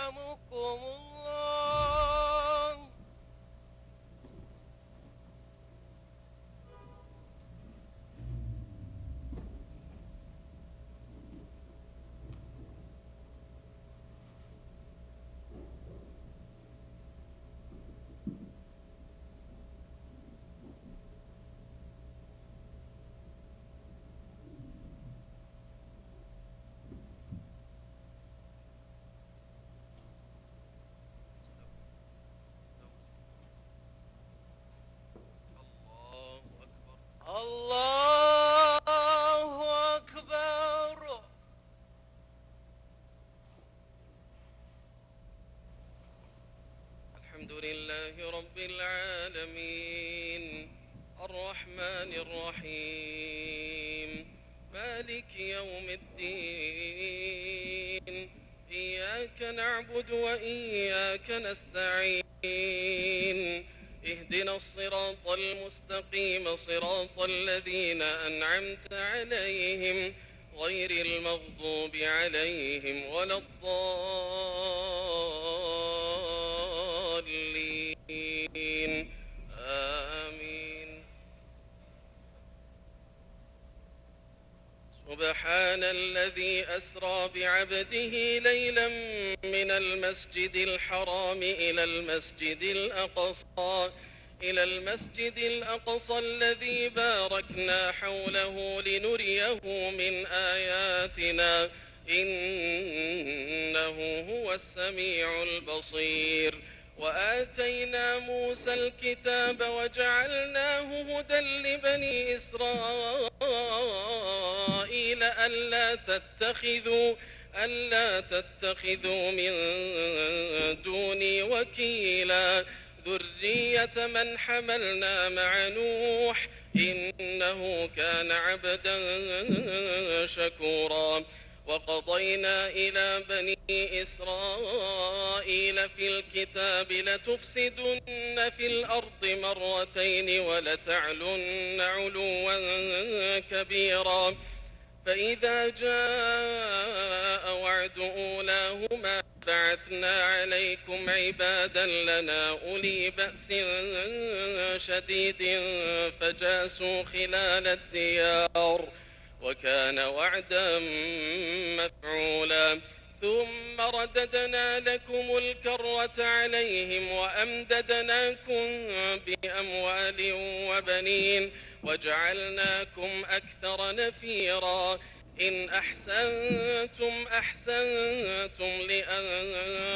يرحمكم الله. الله أكبر. الحمد لله رب العالمين الرحمن الرحيم مالك يوم الدين. إياك نعبد وإياك نستعين. اهدنا الصراط المستقيم صراط الذين أنعمت عليهم غير المغضوب عليهم ولا الضالين. آمين. سبحان الذي أسرى بعبده ليلا من المسجد الحرام إلى المسجد الأقصى الذي باركنا حوله لنريه من آياتنا إنه هو السميع البصير. وآتينا موسى الكتاب وجعلناه هدى لبني إسرائيل ألا تتخذوا من دوني وكيلا ذرية من حملنا مع نوح إنه كان عبدا شكورا. وقضينا إلى بني إسرائيل في الكتاب لتفسدن في الأرض مرتين ولتعلن علوا كبيرا. فإذا جاء وعد أولاهما بعثنا عليكم عبادا لنا أولي بأس شديد فجاسوا خلال الديار وكان وعدا مفعولا. ثم رددنا لكم الكرة عليهم وأمددناكم بأموال وبنين وجعلناكم أكثر نفيرا. إن أحسنتم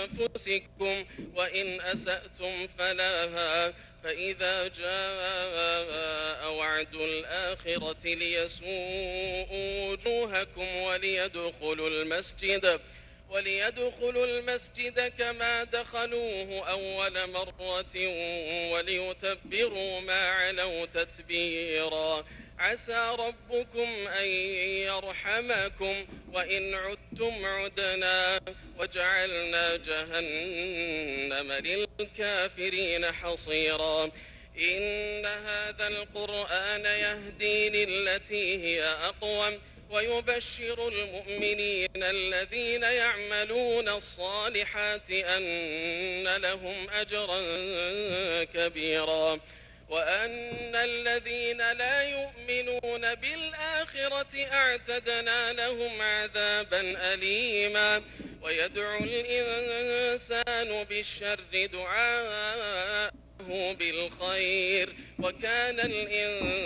لأنفسكم وإن أسأتم فلها. فإذا جاء وعد الآخرة ليسوءوا وجوهكم وليدخلوا المسجد كما دخلوه أول مرة وليتبروا ما علوا تتبيرا. عسى ربكم أن يرحمكم وإن عدتم عدنا وجعلنا جهنم للكافرين حصيرا. إن هذا القرآن يهدي للتي هي أقوم ويبشر المؤمنين الذين يعملون الصالحات أن لهم أجرا كبيرا وأن الذين لا يؤمنون بالآخرة أعتدنا لهم عذابا أليما. ويدعو الإنسان بالشر دعاءه بالخير وكان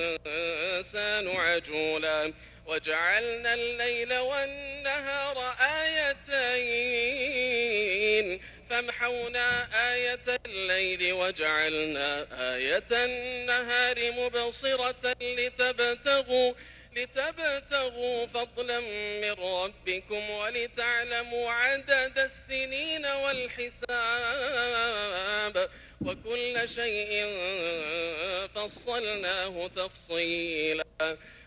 الإنسان عجولا. وجعلنا الليل والنهار آيتين فامحونا آية الليل وجعلنا آية النهار مبصرة لتبتغوا فضلا من ربكم ولتعلموا عدد السنين والحساب وكل شيء فصلناه تفصيلا.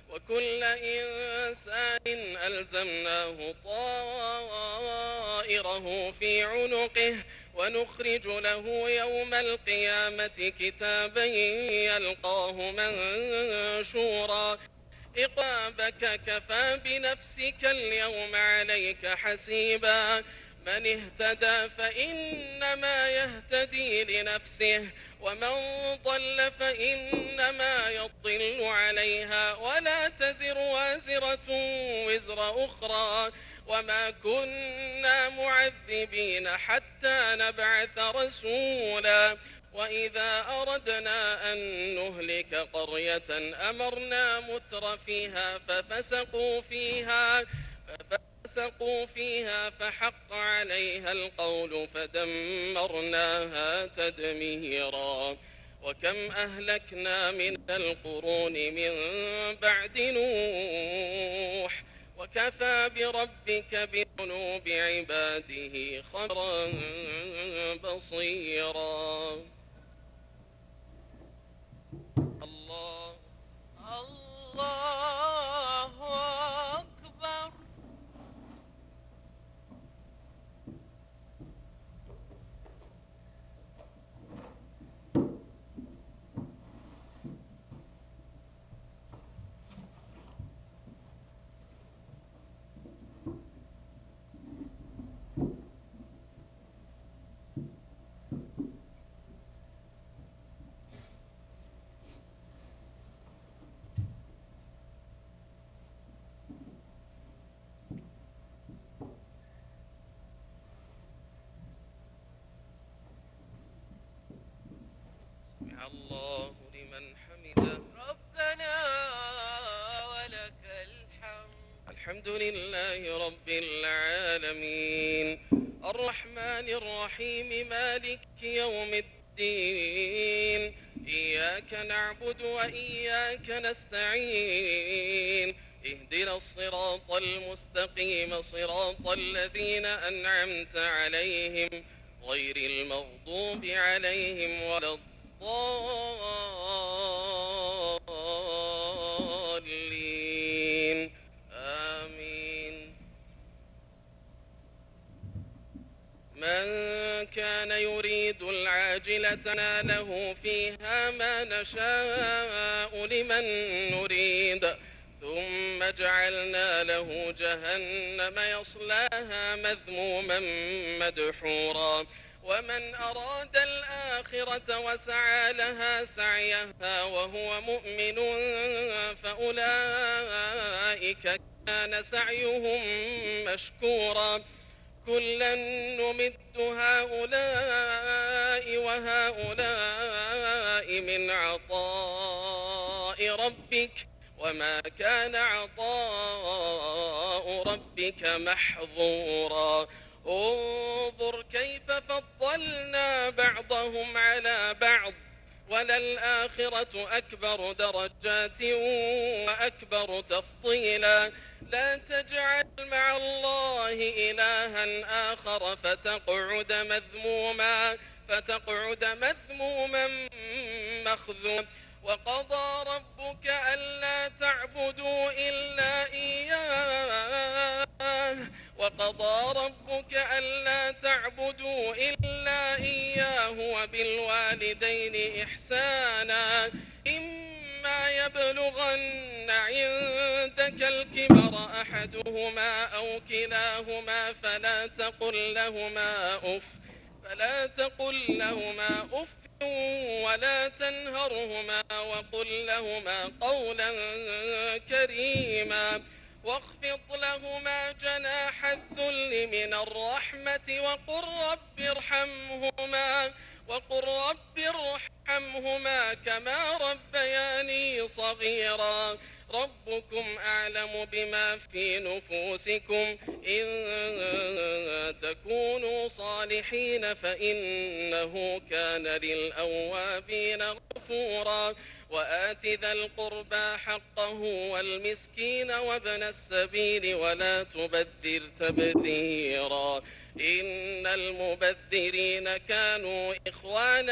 وكل إنسان ألزمناه طائره في عنقه ونخرج له يوم القيامة كتابا يلقاه منشورا. اقرأ كفى بنفسك اليوم عليك حسيبا. من اهتدى فإنما يهتدي لنفسه ومن ضل فإنما يضل عليها ولا تزر وازرة وزر أخرى وما كنا معذبين حتى نبعث رسولا وإذا أردنا أن نهلك قرية أمرنا متر فيها ففسقوا فيها فحق عليها القول فدمرناها تدميرا وكم أهلكنا من القرون من بعد نوح وكفى بربك بذنوب عباده خبرا بصيرا. الله أكبر. الله لمن حمده ربنا ولك الحمد. الحمد لله رب العالمين الرحمن الرحيم مالك يوم الدين إياك نعبد وإياك نستعين اهدنا الصراط المستقيم صراط الذين أنعمت عليهم غير المغضوب عليهم ولا الضالين آمين. من كان يريد العاجلة ناله فيها ما نشاء لمن نريد ثم جعلنا له جهنم يصلاها مذموما مدحورا ومن أراد الآخرة وسعى لها سعيها وهو مؤمن فأولئك كان سعيهم مشكورا كلا نمد هؤلاء وهؤلاء من عطاء ربك وما كان عطاء ربك محظورا انظر كيف فضلنا بعضهم على بعض وللآخرة أكبر درجات وأكبر تفضيلا لا تجعل مع الله إلها آخر فتقعد مذموما مخذولا وقضى ربك ألا تعبدوا إلا إياه وبالوالدين إحسانا إما يبلغن عندك الكبر أحدهما أو كلاهما فلا تقل لهما أف ولا تنهرهما وقل لهما قولا كريما واخفض لهما جناح الذل من الرحمة وقل رب ارحمهما كما ربياني صغيرا ربكم أعلم بما في نفوسكم إن تكونوا صالحين فإنه كان للأوابين غفورا وآت ذا القربى حقه والمسكين وابن السبيل ولا تبذر تبذيرا إن المبذرين كانوا إخوان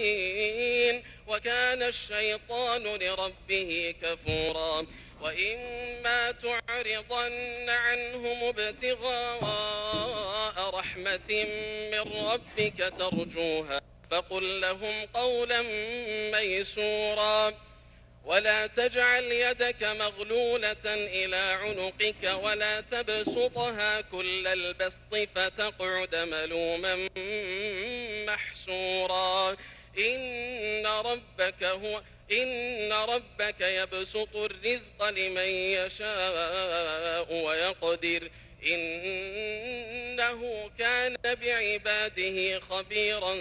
الشياطين وكان الشيطان لربه كفورا وإما تعرضن عنهم ابتغاء رحمة من ربك ترجوها فقل لهم قولا ميسورا ولا تجعل يدك مغلولة إلى عنقك ولا تبسطها كل البسط فتقعد ملوما محسورا. إن ربك يبسط الرزق لمن يشاء ويقدر إنه كان بعباده خبيرا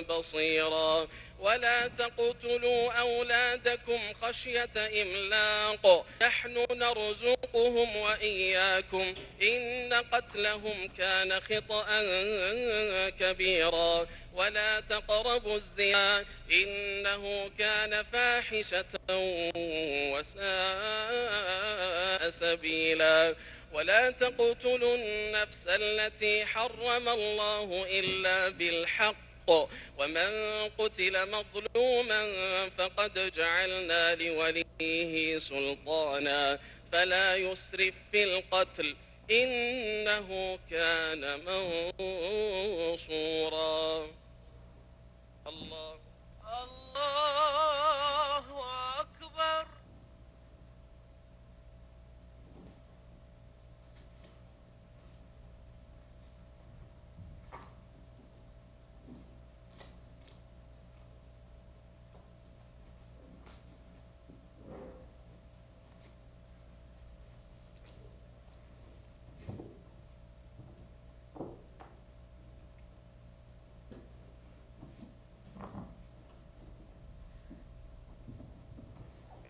بصيرا. ولا تقتلوا أولادكم خشية إملاق نحن نرزقهم وإياكم إن قتلهم كان خطأ كبيرا. ولا تقربوا الزنا إنه كان فاحشة وساء سبيلا. ولا تقتلوا النفس التي حرم الله إلا بالحق ومن قتل مظلوما فقد جعلنا لوليه سلطانا فلا يسرف في القتل إنه كان منصورا. الله أكبر.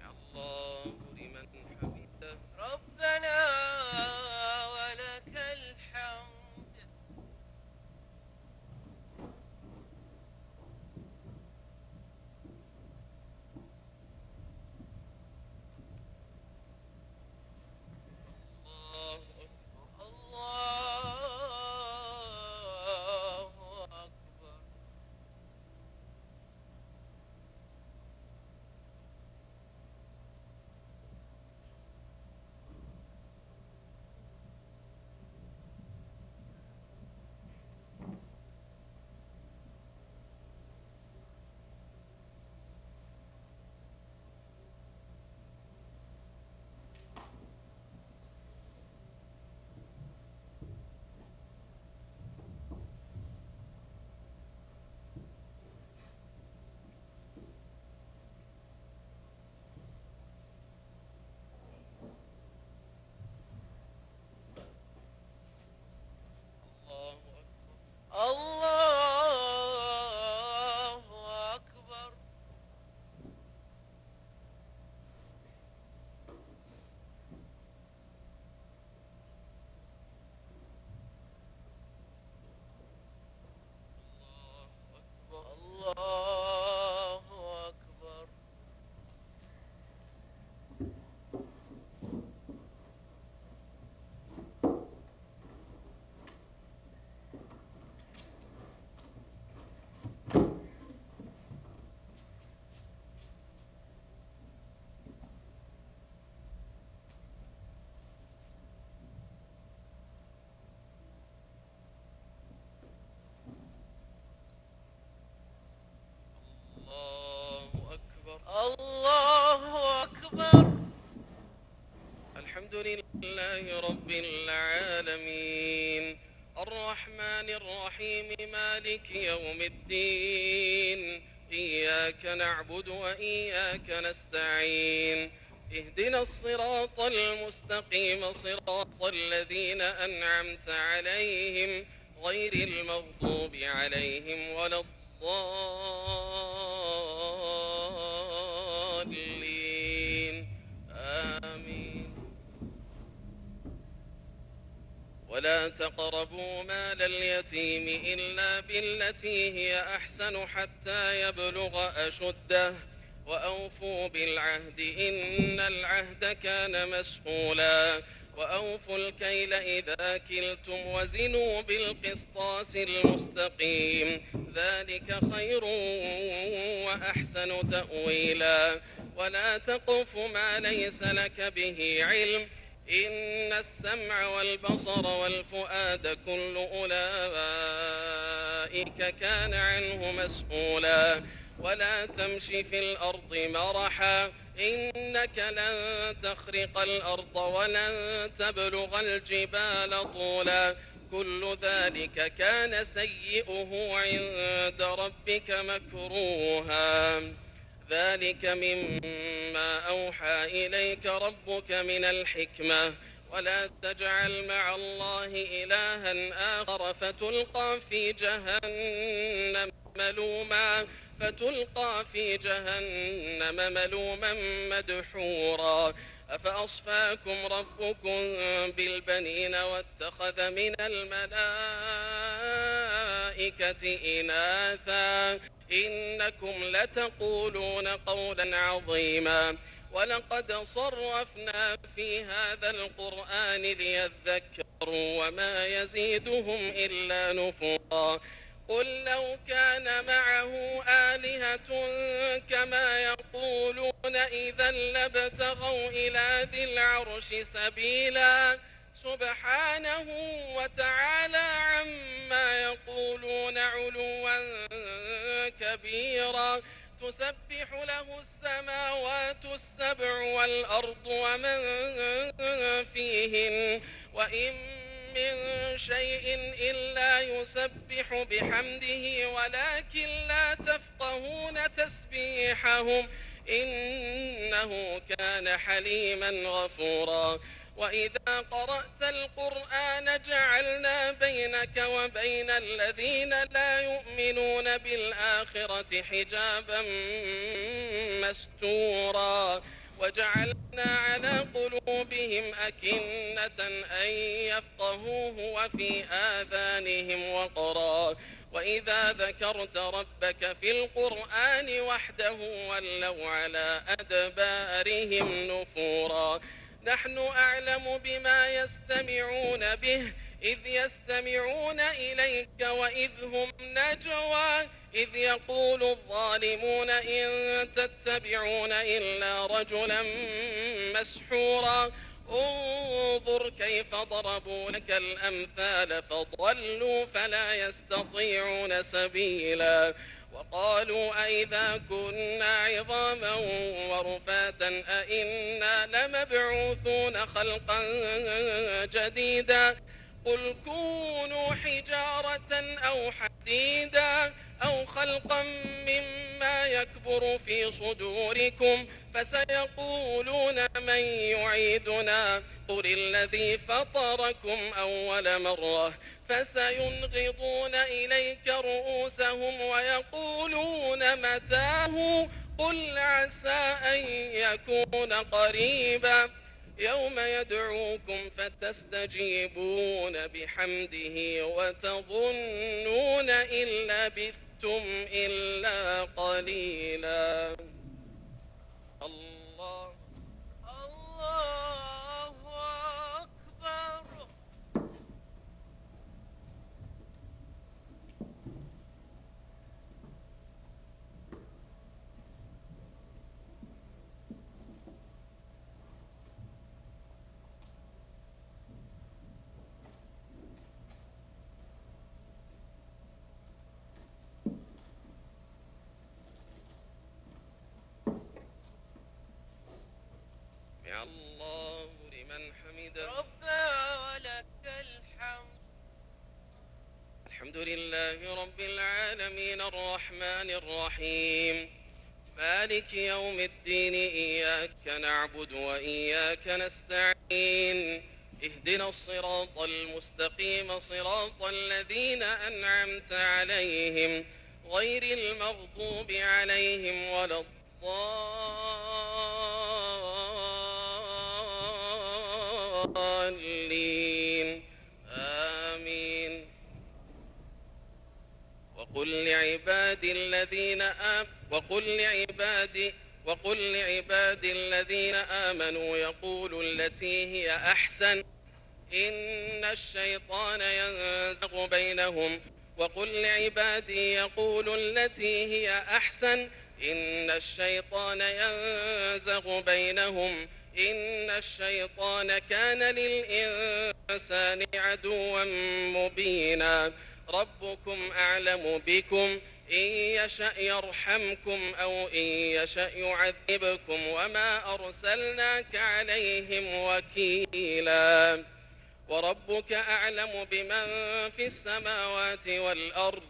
الله لمن حمده. ربنا ولك الحمد. الله أكبر. الله أكبر. الله أكبر. الله أكبر. الله أكبر. الله أكبر. الحمد لله رب العالمين الرحمن الرحيم مالك يوم الدين إياك نعبد وإياك نستعين اهدنا الصراط المستقيم صراط الذين أنعمت عليهم غير المغضوب عليهم ولا الضالين آمين. ولا تقربوا مال اليتيم إلا بالتي هي أحسن حتى يبلغ أشده وأوفوا بالعهد إن العهد كان مسؤولا. وأوفوا الكيل إذا كلتم وزنوا بالقسطاس المستقيم ذلك خير وأحسن تأويلا. ولا تقف ما ليس لك به علم إن السمع والبصر والفؤاد كل أولئك كان عنه مسؤولا. ولا تمش في الأرض مرحا إنك لن تخرق الأرض ولن تبلغ الجبال طولا كل ذلك كان سيئه عند ربك مكروها ذلك مما أوحى إليك ربك من الحكمة ولا تجعل مع الله إلها آخر فتلقى في جهنم ملوما مدحورا أفأصفاكم ربكم بالبنين واتخذ من الملائكة إناثا إنكم لتقولون قولا عظيما ولقد صرفنا في هذا القرآن ليذكروا وما يزيدهم إلا نفورا قل لو كان معه آلهة كما يقولون إذا لابتغوا إلى ذي العرش سبيلا سبحانه وتعالى عما يقولون علوا كبيرا تسبح له السماوات السبع والأرض ومن فيهن وإن من شيء إلا يسبح بحمده ولكن لا تفقهون تسبيحهم إنه كان حليما غفورا وإذا قرأت القرآن جعلنا بينك وبين الذين لا يؤمنون بالآخرة حجابا مستورا وجعلنا على قلوبهم أكنة أن يفقهوه وفي آذانهم وقرا وإذا ذكرت ربك في القرآن وحده ولوا على أدبارهم نفورا نحن أعلم بما يستمعون به إذ يستمعون إليك وإذ هم نجوى إذ يقول الظالمون إن تتبعون إلا رجلا مسحورا انظر كيف ضربوا لك الأمثال فضلوا فلا يستطيعون سبيلا وقالوا أئذا كنا عظاما ورفاتا أئنا لمبعوثون خلقا جديدا قل كونوا حجارة أو حديدا أو خلقا مما يكبر في صدوركم فسيقولون من يعيدنا قل الذي فطركم أول مرة فسينغضون إليك رؤوسهم ويقولون متاه قل عسى أن يكون قريبا يوم يدعوكم فتستجيبون بحمده وتظنون إن لبثتم إلا قليلا الله الله أكبر. سمع الله لمن حمده ربنا ولك الحمد. الحمد لله رب العالمين الرحمن الرحيم مالك يوم الدين إياك نعبد وإياك نستعين اهدنا الصراط المستقيم صراط الذين أنعمت عليهم غير المغضوب عليهم ولا الضالين آمين وقل لعبادي الذين آمنوا يقولوا التي هي أحسن إن الشيطان ينزغ بينهم وقل لعبادي يقولوا التي هي أحسن إن الشيطان ينزغ بينهم إن الشيطان كان للإنسان عدوا مبينا ربكم أعلم بكم إن يشأ يرحمكم أو إن يشأ يعذبكم وما أرسلناك عليهم وكيلا وربك أعلم بمن في السماوات والأرض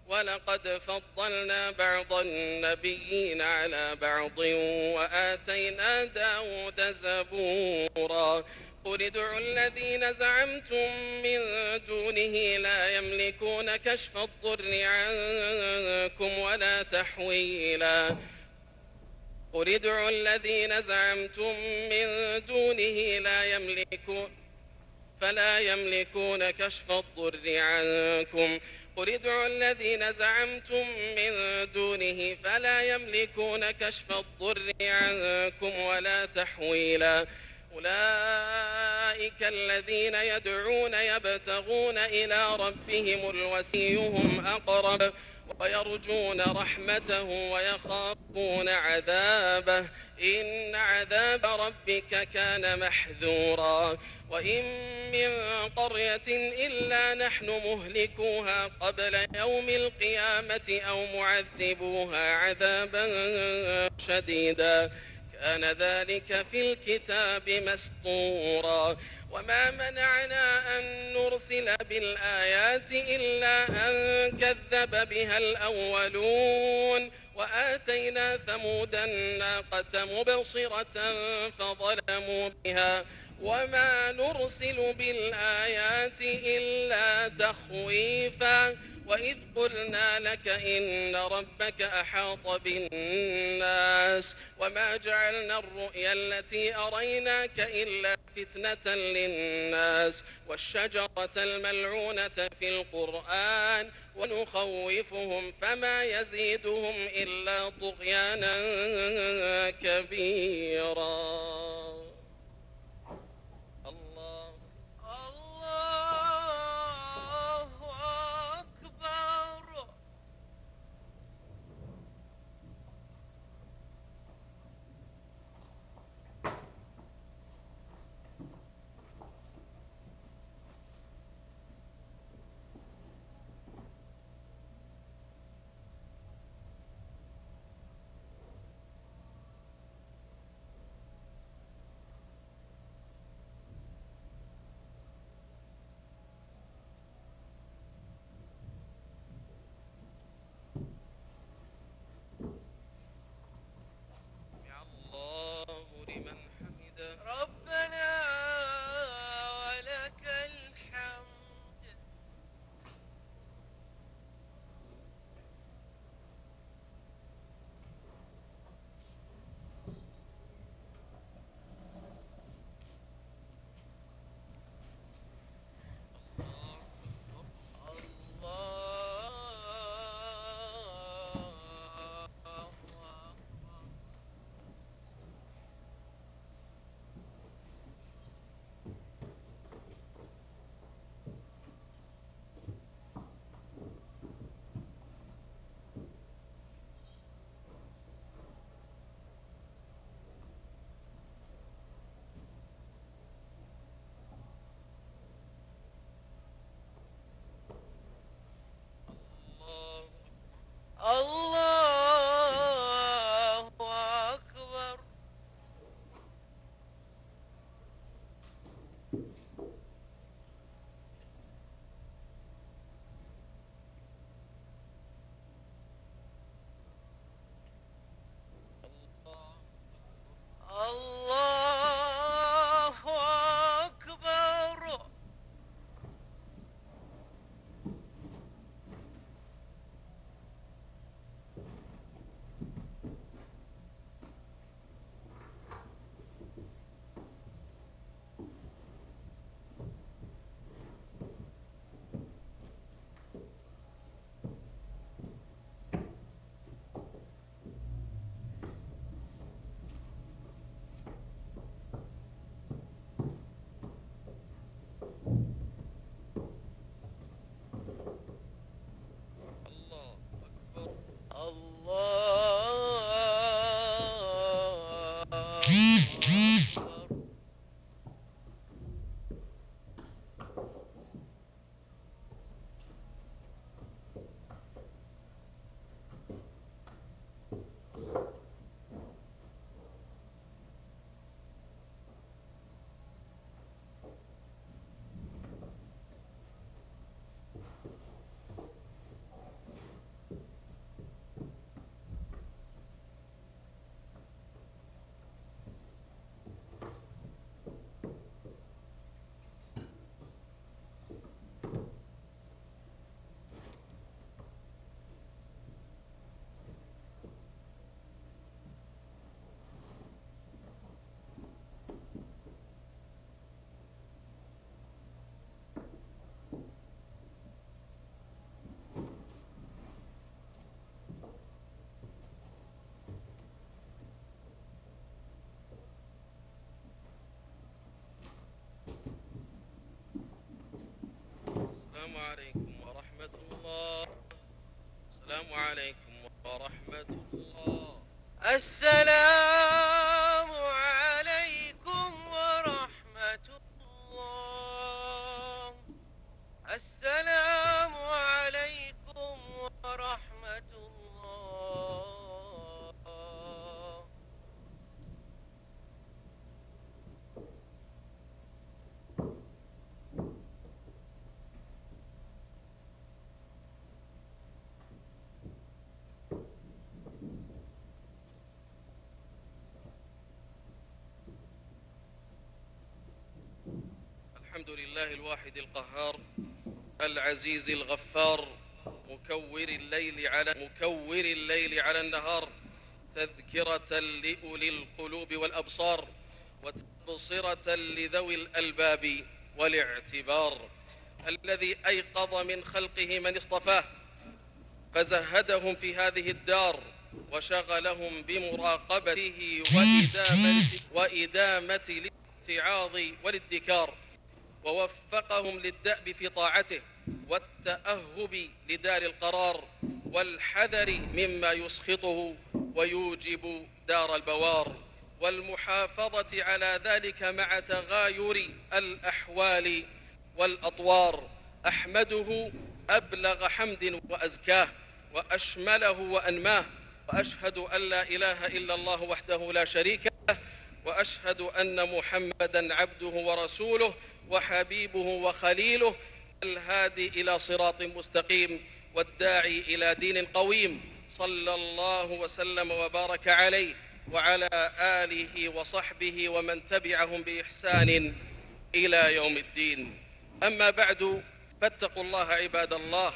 ولقد فضلنا بعض النبيين على بعض وآتينا داود زبورا قل ادعوا الذين زعمتم من دونه لا يملكون كشف الضر عنكم ولا تحويلا قل ادعوا الذين زعمتم من دونه فلا يملكون كشف الضر عنكم قل ادعوا الذين زعمتم من دونه فلا يملكون كشف الضر عنكم ولا تحويلا أولئك الذين يدعون يبتغون إلى ربهم الوسيهم أقرب ويرجون رحمته ويخافون عذابه إن عذاب ربك كان محذورا وإن من قرية إلا نحن مهلكوها قبل يوم القيامة أو معذبوها عذابا شديدا كان ذلك في الكتاب مسطورا وما منعنا أن نرسل بالآيات إلا أن كذب بها الأولون وآتينا ثمود الناقة مبصرة فظلموا بها وما نرسل بالآيات إلا تخويفا وإذ قلنا لك إن ربك أحاط بالناس وما جعلنا الرؤيا التي أريناك إلا فتنة للناس والشجرة الملعونة في القرآن ونخوفهم فما يزيدهم إلا طغيانا كبيرا. الله أكبر. الله لمن حمده. ربنا ولك الحمد. الله أكبر. الله أكبر. الله أكبر. الله أكبر. الله أكبر. عليكم ورحمة الله. السلام عليكم ورحمة الله. السلام عليكم ورحمة الله. السلام عليكم ورحمة الله. الحمد لله الواحد القهار العزيز الغفار مكور الليل على النهار، تذكرة لأولي القلوب والأبصار وتبصرة لذوي الألباب والاعتبار، الذي أيقظ من خلقه من اصطفاه فزهدهم في هذه الدار وشغلهم بمراقبته وإدامة الاتعاظ والادكار، ووفقهم للدأب في طاعته والتأهب لدار القرار والحذر مما يسخطه ويوجب دار البوار، والمحافظة على ذلك مع تغاير الأحوال والأطوار. أحمده أبلغ حمد وأزكاه وأشمله وأنماه، وأشهد أن لا إله إلا الله وحده لا شريك له، وأشهد أن محمدًا عبده ورسوله وحبيبه وخليله، الهادي إلى صراط مستقيم والداعي إلى دين قويم، صلى الله وسلم وبارك عليه وعلى آله وصحبه ومن تبعهم بإحسان إلى يوم الدين. أما بعد، فاتقوا الله عباد الله.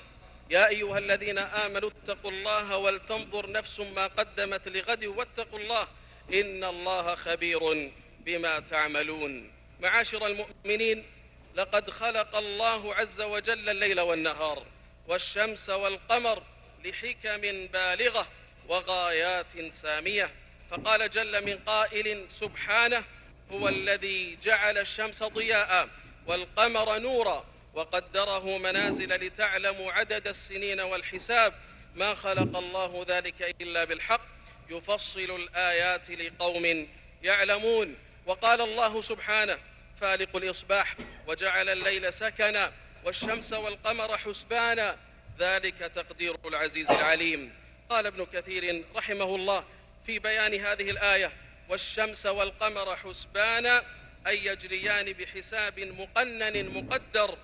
يا أيها الذين آمنوا اتقوا الله ولتنظر نفس ما قدمت لغد واتقوا الله إن الله خبير بما تعملون. معاشر المؤمنين، لقد خلق الله عز وجل الليل والنهار والشمس والقمر لحكم بالغة وغايات سامية، فقال جل من قائل سبحانه: هو الذي جعل الشمس ضياء والقمر نورا وقدره منازل لتعلموا عدد السنين والحساب، ما خلق الله ذلك إلا بالحق، يفصل الآيات لقوم يعلمون. وقال الله سبحانه: فالق الإصباح وجعل الليل سكنا والشمس والقمر حسبانا ذلك تقدير العزيز العليم. قال ابن كثير رحمه الله في بيان هذه الآية: والشمس والقمر حسبانا أي يجريان بحساب مقنن مقدر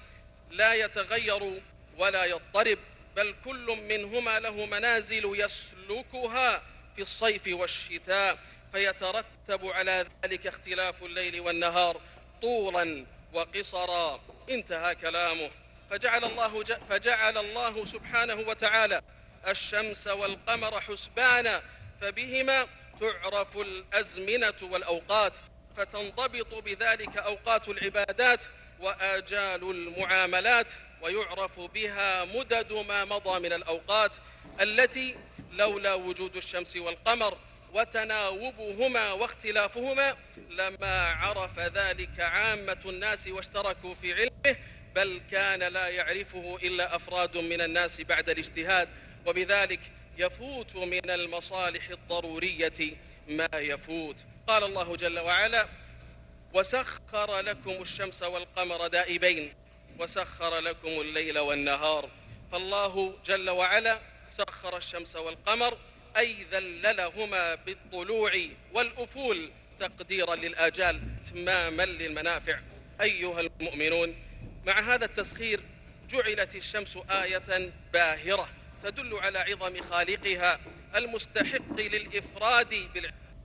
لا يتغير ولا يضطرب، بل كل منهما له منازل يسلكها في الصيف والشتاء، فيترتب على ذلك اختلاف الليل والنهار طولا وقصرا. انتهى كلامه. فجعل الله سبحانه وتعالى الشمس والقمر حسبانا، فبهما تعرف الأزمنة والأوقات، فتنضبط بذلك أوقات العبادات وآجال المعاملات، ويعرف بها مدد ما مضى من الأوقات التي لولا وجود الشمس والقمر وتناوبهما واختلافهما لما عرف ذلك عامة الناس واشتركوا في علمه، بل كان لا يعرفه إلا أفراد من الناس بعد الاجتهاد، وبذلك يفوت من المصالح الضرورية ما يفوت. قال الله جل وعلا: وسخر لكم الشمس والقمر دائبين وسخر لكم الليل والنهار. فالله جل وعلا سخر الشمس والقمر أي ذللهما بالطلوع والأفول تقديرا للآجال إتماما للمنافع. أيها المؤمنون، مع هذا التسخير جعلت الشمس آية باهرة تدل على عظم خالقها المستحق للإفراد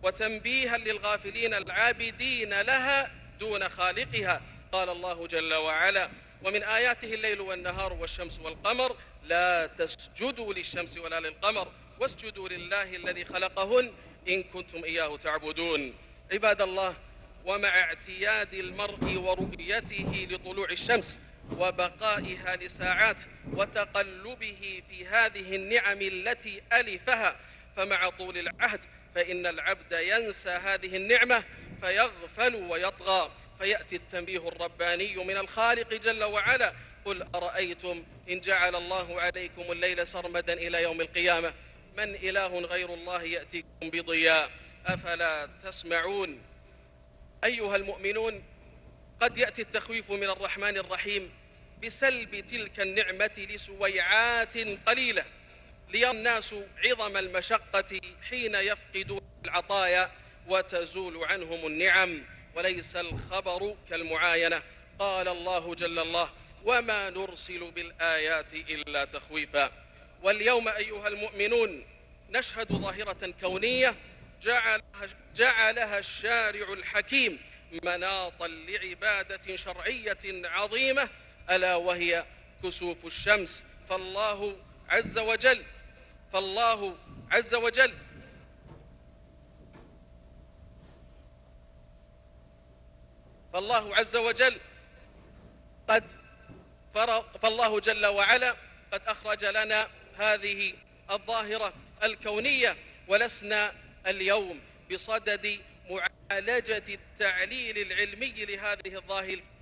وتنبيها للغافلين العابدين لها دون خالقها. قال الله جل وعلا: ومن آياته الليل والنهار والشمس والقمر لا تسجدوا للشمس ولا للقمر واسجدوا لله الذي خلقهن إن كنتم إياه تعبدون. عباد الله، ومع اعتياد المرء ورؤيته لطلوع الشمس وبقائها لساعات وتقلبه في هذه النعم التي ألفها، فمع طول العهد فإن العبد ينسى هذه النعمة فيغفل ويطغى، فيأتي التنبيه الرباني من الخالق جل وعلا: قل أرأيتم إن جعل الله عليكم الليل سرمدا إلى يوم القيامة من إله غير الله يأتيكم بضياء أفلا تسمعون. أيها المؤمنون، قد يأتي التخويف من الرحمن الرحيم بسلب تلك النعمة لسويعات قليلة، ليرى الناس عظم المشقة حين يفقدون العطايا وتزول عنهم النعم، وليس الخبر كالمعاينة. قال الله جل الله: وما نرسل بالآيات إلا تخويفا. واليوم أيها المؤمنون نشهد ظاهرة كونية جعلها الشارع الحكيم مناطا لعبادة شرعية عظيمة، ألا وهي كسوف الشمس. فالله عز وجل فالله جل وعلا قد أخرج لنا هذه الظاهرة الكونية، ولسنا اليوم بصدد معالجة التعليل العلمي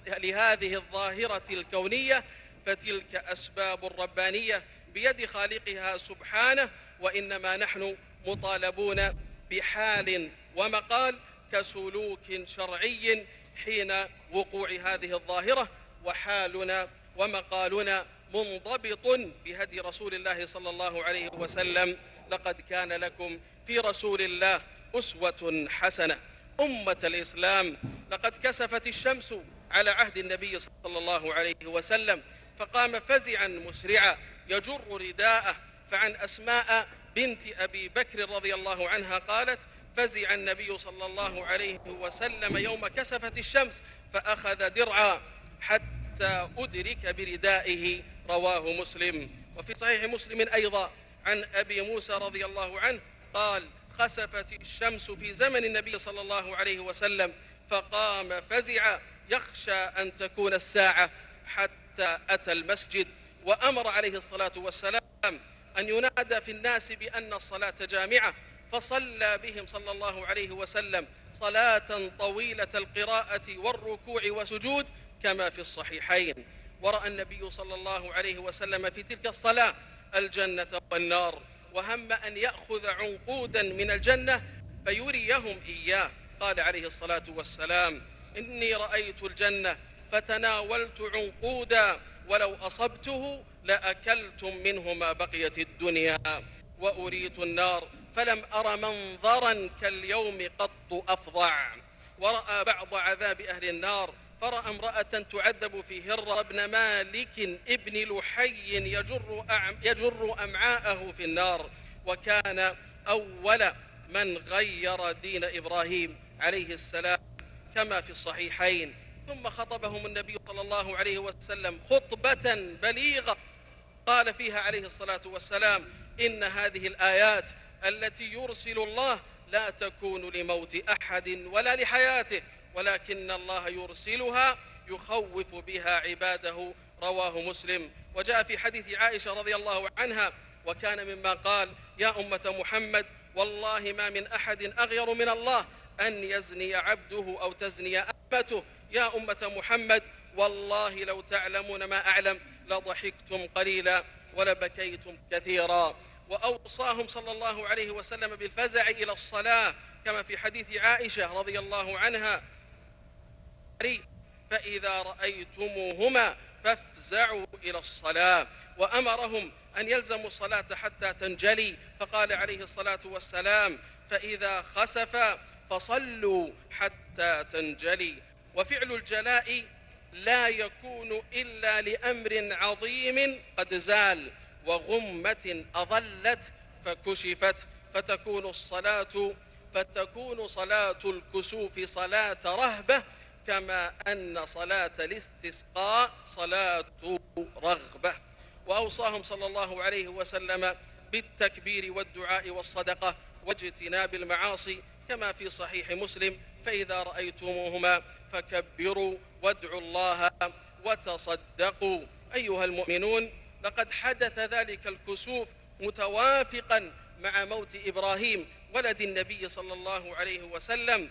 لهذه الظاهرة الكونية، فتلك أسباب ربانية بيد خالقها سبحانه، وإنما نحن مطالبون بحال ومقال كسلوك شرعي حين وقوع هذه الظاهرة، وحالنا ومقالنا منضبط بهدي رسول الله صلى الله عليه وسلم. لقد كان لكم في رسول الله أسوة حسنة. أمة الإسلام، لقد كسفت الشمس على عهد النبي صلى الله عليه وسلم، فقام فزعا مسرعا يجر رداءه. فعن أسماء بنت أبي بكر رضي الله عنها قالت: فزع النبي صلى الله عليه وسلم يوم كسفت الشمس فأخذ درعا حتى أدرك بردائه. رواه مسلم. وفي صحيح مسلم أيضا عن أبي موسى رضي الله عنه قال: خسفت الشمس في زمن النبي صلى الله عليه وسلم فقام فزعا يخشى أن تكون الساعة، حتى أتى المسجد وأمر عليه الصلاة والسلام أن ينادى في الناس بأن الصلاة جامعة، فصلى بهم صلى الله عليه وسلم صلاة طويلة القراءة والركوع والسجود كما في الصحيحين. ورأى النبي صلى الله عليه وسلم في تلك الصلاة الجنة والنار، وهم أن يأخذ عنقودا من الجنة فيريهم إياه. قال عليه الصلاة والسلام: إني رأيت الجنة فتناولت عنقودا ولو أصبته لأكلتم منه ما بقيت الدنيا، وأريت النار فلم أر منظرا كاليوم قط أفظع. ورأى بعض عذاب أهل النار، فرأى امرأة تعذب في هرة بن مالك ابن لحي يجر أمعاءه في النار، وكان أول من غير دين إبراهيم عليه السلام كما في الصحيحين. ثم خطبهم النبي صلى الله عليه وسلم خطبة بليغة قال فيها عليه الصلاة والسلام: إن هذه الآيات التي يرسل الله لا تكون لموت أحد ولا لحياته، ولكن الله يرسلها يخوف بها عباده. رواه مسلم. وجاء في حديث عائشة رضي الله عنها: وكان مما قال: يا أمة محمد، والله ما من أحد أغير من الله أن يزني عبده أو تزني أمته. يا أمة محمد، والله لو تعلمون ما أعلم لضحكتم قليلا ولبكيتم كثيرا. وأوصاهم صلى الله عليه وسلم بالفزع إلى الصلاة كما في حديث عائشة رضي الله عنها: فإذا رأيتموهما فافزعوا إلى الصلاة. وأمرهم أن يلزموا الصلاة حتى تنجلي، فقال عليه الصلاة والسلام: فإذا خسف فصلوا حتى تنجلي. وفعل الجلاء لا يكون إلا لأمر عظيم قد زال، وغمة أظلت فكشفت، فتكون صلاة الكسوف صلاة رهبة، كما أن صلاة الاستسقاء صلاة رغبة. وأوصاهم صلى الله عليه وسلم بالتكبير والدعاء والصدقة واجتناب المعاصي كما في صحيح مسلم: فإذا رأيتموهما فكبروا وادعوا الله وتصدقوا. أيها المؤمنون، لقد حدث ذلك الكسوف متوافقا مع موت إبراهيم ولد النبي صلى الله عليه وسلم.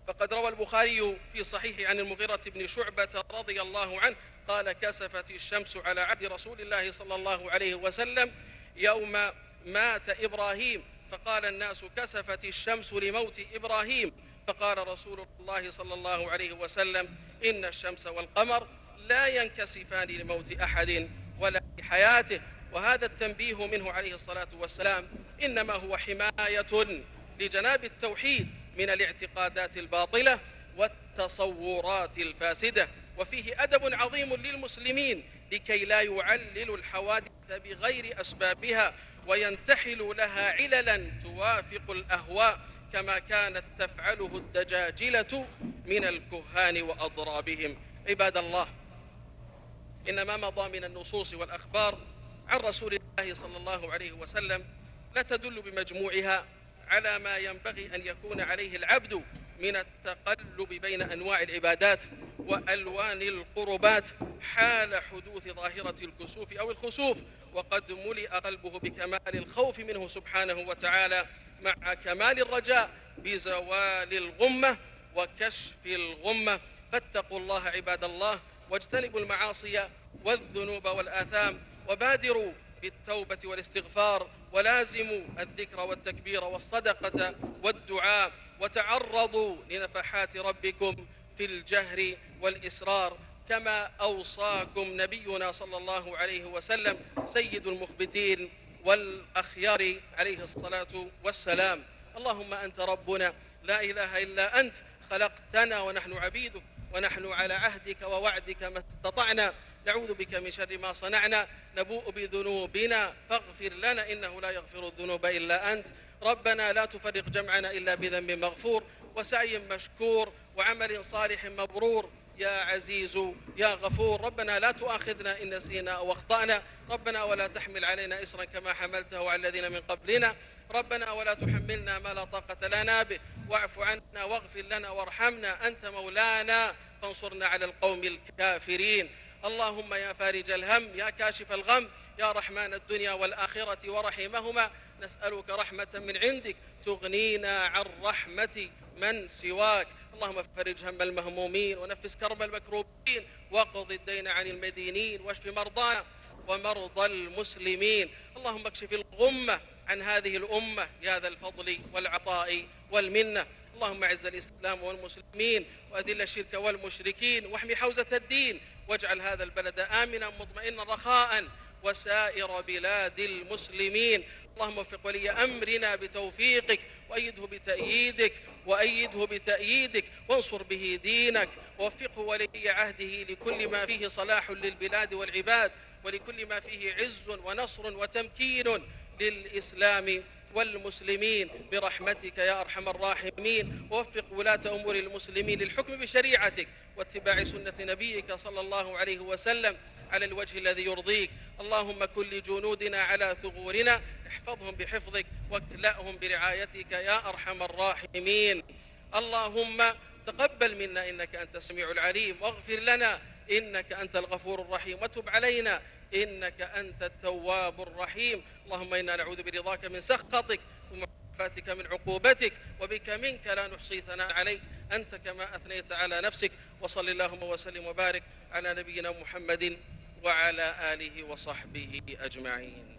فقد روى البخاري في صحيح عن المغيرة بن شعبة رضي الله عنه قال كسفت الشمس على عهد رسول الله صلى الله عليه وسلم يوم مات إبراهيم، فقال الناس كسفت الشمس لموت إبراهيم، فقال رسول الله صلى الله عليه وسلم إن الشمس والقمر لا ينكسفان لموت أحد ولا لحياته. وهذا التنبيه منه عليه الصلاة والسلام إنما هو حماية لجناب التوحيد من الاعتقادات الباطلة والتصورات الفاسدة، وفيه أدب عظيم للمسلمين لكي لا يعللوا الحوادث بغير أسبابها وينتحلوا لها عللا توافق الأهواء كما كانت تفعله الدجاجلة من الكهان وأضرابهم. عباد الله، إن ما مضى من النصوص والأخبار عن رسول الله صلى الله عليه وسلم لا تدل بمجموعها على ما ينبغي أن يكون عليه العبد من التقلب بين أنواع العبادات وألوان القربات حال حدوث ظاهرة الكسوف أو الخسوف، وقد ملئ قلبه بكمال الخوف منه سبحانه وتعالى مع كمال الرجاء بزوال الغمة وكشف الغمة. فاتقوا الله عباد الله، واجتنبوا المعاصي والذنوب والآثام، وبادروا بالتوبة والاستغفار، ولازموا الذكر والتكبير والصدقة والدعاء، وتعرضوا لنفحات ربكم في الجهر والإسرار كما أوصاكم نبينا صلى الله عليه وسلم سيد المخبتين والأخيار عليه الصلاة والسلام. اللهم أنت ربنا لا إله إلا أنت، خلقتنا ونحن عبيدك، ونحن على عهدك ووعدك ما استطعنا، نعوذ بك من شر ما صنعنا، نبوء بذنوبنا فاغفر لنا إنه لا يغفر الذنوب إلا أنت. ربنا لا تفرق جمعنا إلا بذنب مغفور وسعي مشكور وعمل صالح مبرور يا عزيز يا غفور. ربنا لا تؤاخذنا إن نسينا أو أخطأنا، ربنا ولا تحمل علينا إصرا كما حملته على الذين من قبلنا، ربنا ولا تحملنا ما لا طاقة لنا به، واعف عنا واغفر لنا وارحمنا، أنت مولانا فانصرنا على القوم الكافرين. اللهم يا فارج الهم يا كاشف الغم يا رحمن الدنيا والآخرة ورحمهما، نسألك رحمة من عندك تغنينا عن رحمة من سواك. اللهم فرج هم المهمومين ونفس كرب المكروبين واقض الدين عن المدينين واشف مرضانا ومرضى المسلمين. اللهم اكشف الغمة عن هذه الأمة يا ذا الفضل والعطاء والمنة. اللهم اعز الإسلام والمسلمين وأذل الشرك والمشركين واحمي حوزة الدين، واجعل هذا البلد آمنا مطمئنا رخاء وسائر بلاد المسلمين. اللهم وفق ولي أمرنا بتوفيقك وأيده بتأييدك وانصر به دينك، ووفقه ولي عهده لكل ما فيه صلاح للبلاد والعباد ولكل ما فيه عز ونصر وتمكين للإسلام والمسلمين برحمتك يا أرحم الراحمين. ووفق ولاة أمور المسلمين للحكم بشريعتك واتباع سنة نبيك صلى الله عليه وسلم على الوجه الذي يرضيك. اللهم كن لجنودنا على ثغورنا، احفظهم بحفظك واكلأهم برعايتك يا أرحم الراحمين. اللهم تقبل منا إنك أنت السميع العليم، واغفر لنا إنك أنت الغفور الرحيم، وتب علينا إنك أنت التواب الرحيم. اللهم إنا نعوذ برضاك من سخطك ومعافاتك من عقوبتك، وبك منك لا نحصي ثناء عليك أنت كما أثنيت على نفسك. وصل اللهم وسلم وبارك على نبينا محمد وعلى آله وصحبه أجمعين.